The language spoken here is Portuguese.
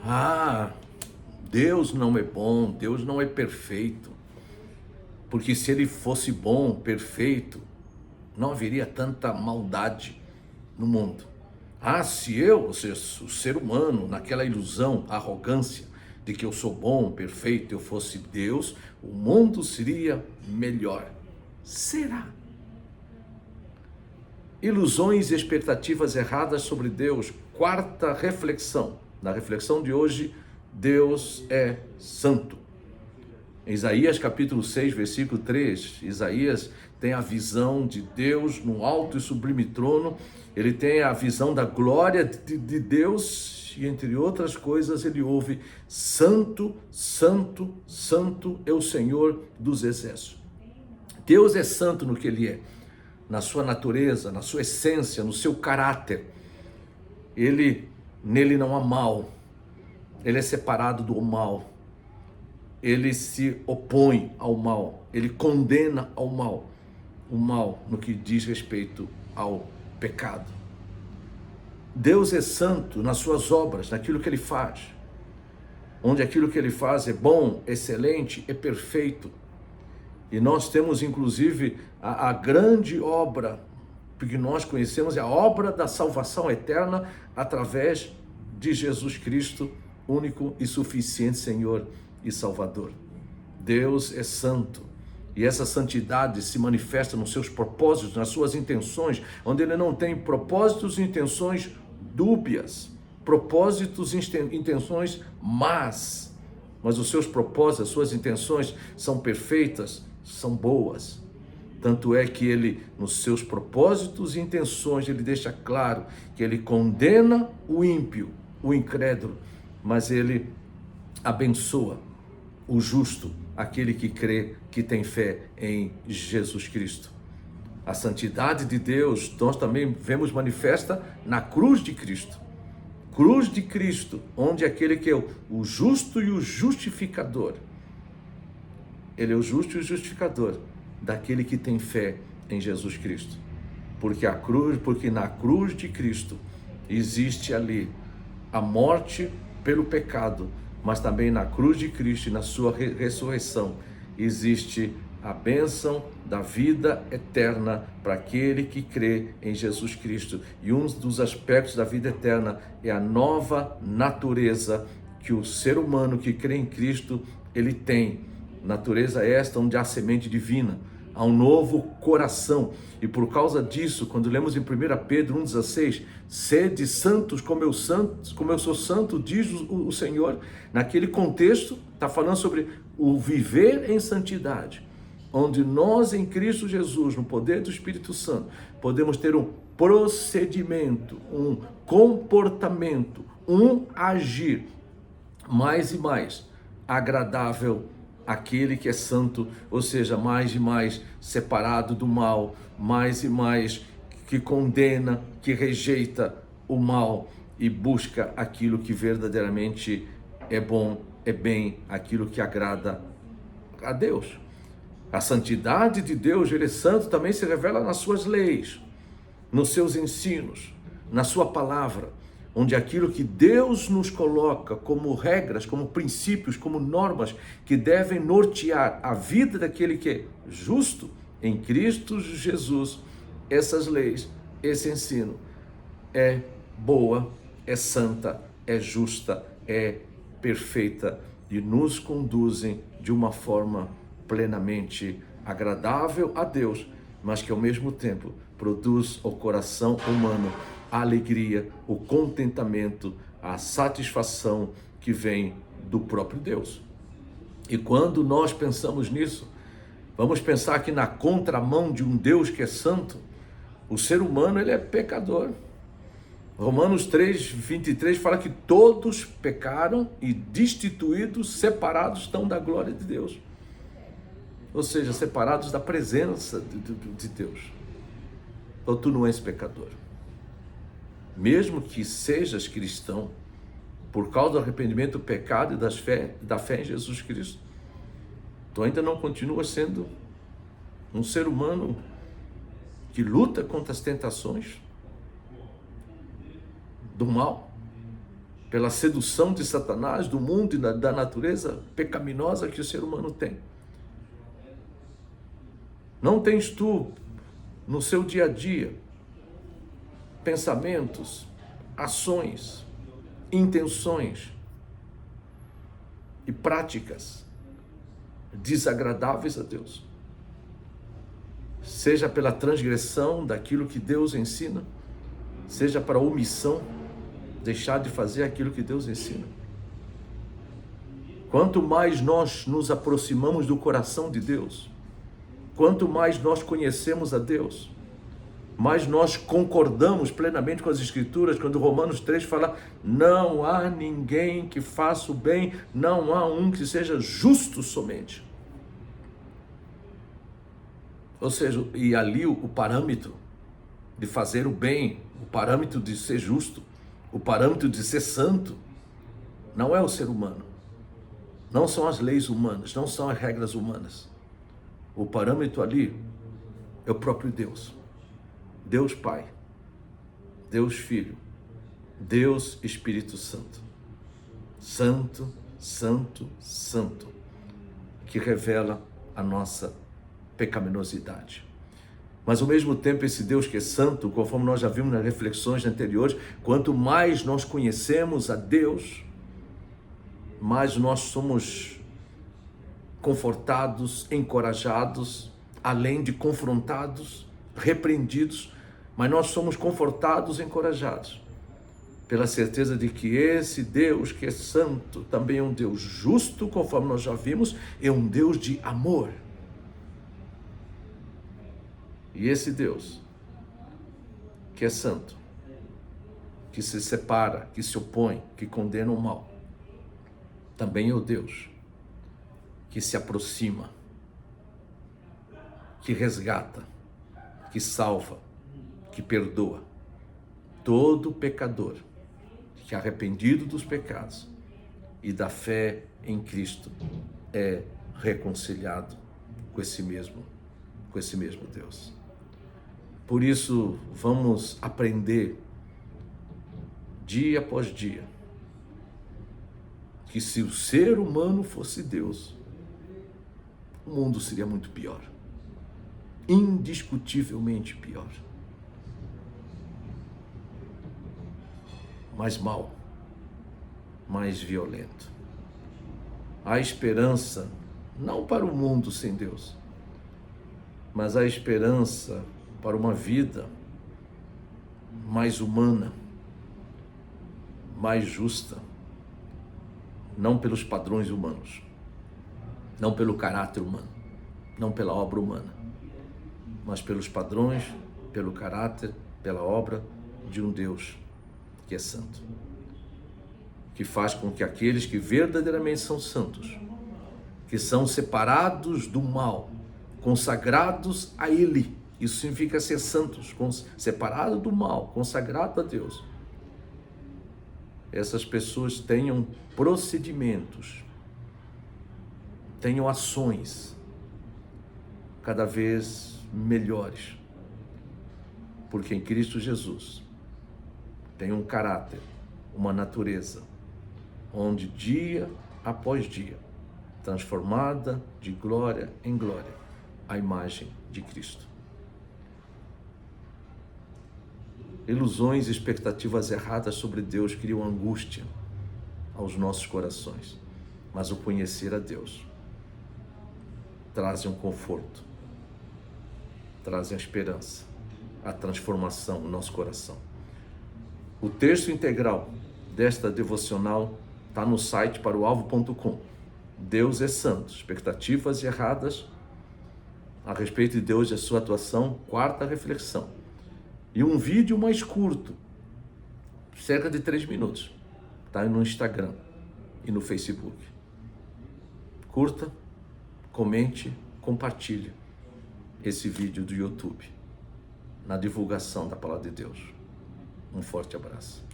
Ah, Deus não é bom, Deus não é perfeito, porque se ele fosse bom, perfeito, não haveria tanta maldade no mundo. Ah, se eu, ou seja, o ser humano, naquela ilusão, arrogância de que eu sou bom, perfeito, eu fosse Deus, o mundo seria melhor. Será? Ilusões e expectativas erradas sobre Deus. Quarta reflexão. Na reflexão de hoje, Deus é santo. Em Isaías capítulo 6, versículo 3, Isaías tem a visão de Deus no alto e sublime trono, ele tem a visão da glória de Deus e, entre outras coisas, ele ouve: santo, santo, santo é o Senhor dos exércitos. Deus é santo no que ele é, na sua natureza, na sua essência, no seu caráter. Nele não há mal, ele é separado do mal. Ele se opõe ao mal, ele condena ao mal, o mal no que diz respeito ao pecado. Deus é santo nas suas obras, naquilo que ele faz, onde aquilo que ele faz é bom, excelente, é perfeito. E nós temos inclusive a grande obra, porque nós conhecemos a obra da salvação eterna através de Jesus Cristo, único e suficiente Senhor e Salvador. Deus é santo, e essa santidade se manifesta nos seus propósitos, nas suas intenções, onde ele não tem propósitos e intenções dúbias, propósitos e intenções mas os seus propósitos, as suas intenções são perfeitas, são boas. Tanto é que ele, nos seus propósitos e intenções, ele deixa claro que ele condena o ímpio, o incrédulo, mas ele abençoa o justo, aquele que crê, que tem fé em Jesus Cristo. A santidade de Deus nós também vemos manifesta na cruz de Cristo. Cruz de Cristo, onde aquele que é o justo e o justificador. Ele é o justo e o justificador daquele que tem fé em Jesus Cristo. Porque na cruz de Cristo existe ali a morte pelo pecado, mas também na cruz de Cristo e na sua ressurreição existe a bênção da vida eterna para aquele que crê em Jesus Cristo. E um dos aspectos da vida eterna é a nova natureza que o ser humano que crê em Cristo, ele tem. Natureza esta onde há semente divina, há um novo coração. E por causa disso, quando lemos em 1 Pedro 1,16, sede santos como eu sou santo, diz o Senhor. Naquele contexto, está falando sobre o viver em santidade, onde nós em Cristo Jesus, no poder do Espírito Santo, podemos ter um procedimento, um comportamento, um agir mais e mais agradável àquele que é santo, ou seja, mais e mais separado do mal, mais e mais que condena, que rejeita o mal e busca aquilo que verdadeiramente é bom, é bem, aquilo que agrada a Deus. A santidade de Deus, ele é santo, também se revela nas suas leis, nos seus ensinos, na sua palavra, onde aquilo que Deus nos coloca como regras, como princípios, como normas que devem nortear a vida daquele que é justo em Cristo Jesus, essas leis, esse ensino é boa, é santa, é justa, é perfeita e nos conduzem de uma forma plenamente agradável a Deus, mas que ao mesmo tempo produz ao coração humano a alegria, o contentamento, a satisfação que vem do próprio Deus. E quando nós pensamos nisso, vamos pensar que na contramão de um Deus que é santo, o ser humano ele é pecador. Romanos 3:23 fala que todos pecaram e destituídos, separados estão da glória de Deus. Ou seja, separados da presença de Deus. Ou tu não és pecador. Mesmo que sejas cristão, por causa do arrependimento do pecado e da fé em Jesus Cristo, tu ainda não continuas sendo um ser humano que luta contra as tentações do mal, pela sedução de Satanás, do mundo e da natureza pecaminosa que o ser humano tem. Não tens tu, no seu dia a dia, pensamentos, ações, intenções e práticas desagradáveis a Deus? Seja pela transgressão daquilo que Deus ensina, seja para omissão, deixar de fazer aquilo que Deus ensina. Quanto mais nós nos aproximamos do coração de Deus, quanto mais nós conhecemos a Deus, mais nós concordamos plenamente com as Escrituras, quando Romanos 3 fala: não há ninguém que faça o bem, não há um que seja justo somente. Ou seja, e ali o parâmetro de fazer o bem, o parâmetro de ser justo, o parâmetro de ser santo, não é o ser humano, não são as leis humanas, não são as regras humanas. O parâmetro ali é o próprio Deus. Deus Pai, Deus Filho, Deus Espírito Santo. Santo, Santo, Santo, que revela a nossa pecaminosidade. Mas ao mesmo tempo, esse Deus que é santo, conforme nós já vimos nas reflexões anteriores, quanto mais nós conhecemos a Deus, mais nós somos confortados, encorajados, além de confrontados, repreendidos, mas nós somos confortados, encorajados, pela certeza de que esse Deus que é santo, também é um Deus justo, conforme nós já vimos, é um Deus de amor. E esse Deus que é santo, que se separa, que se opõe, que condena o mal, também é o Deus que se aproxima, que resgata, que salva, que perdoa todo pecador que, arrependido dos pecados e da fé em Cristo, é reconciliado com esse mesmo Deus. Por isso, vamos aprender dia após dia que se o ser humano fosse Deus, o mundo seria muito pior, indiscutivelmente pior, mais mau, mais violento. Há esperança não para o mundo sem Deus, mas há esperança para uma vida mais humana, mais justa, não pelos padrões humanos, não pelo caráter humano, não pela obra humana, mas pelos padrões, pelo caráter, pela obra de um Deus que é santo, que faz com que aqueles que verdadeiramente são santos, que são separados do mal, consagrados a Ele, isso significa ser santos, separado do mal, consagrado a Deus, essas pessoas tenham procedimentos, tenham ações cada vez melhores, porque em Cristo Jesus tem um caráter, uma natureza, onde dia após dia, transformada de glória em glória, a imagem de Cristo. Ilusões e expectativas erradas sobre Deus criam angústia aos nossos corações, mas o conhecer a Deus trazem um conforto, trazem a esperança, a transformação no nosso coração. O texto integral desta devocional está no site paroalvo.com. Deus é santo, expectativas erradas a respeito de Deus e a sua atuação, quarta reflexão. E um vídeo mais curto, cerca de 3 minutos, está no Instagram e no Facebook. Curta, comente, compartilhe esse vídeo do YouTube na divulgação da Palavra de Deus. Um forte abraço.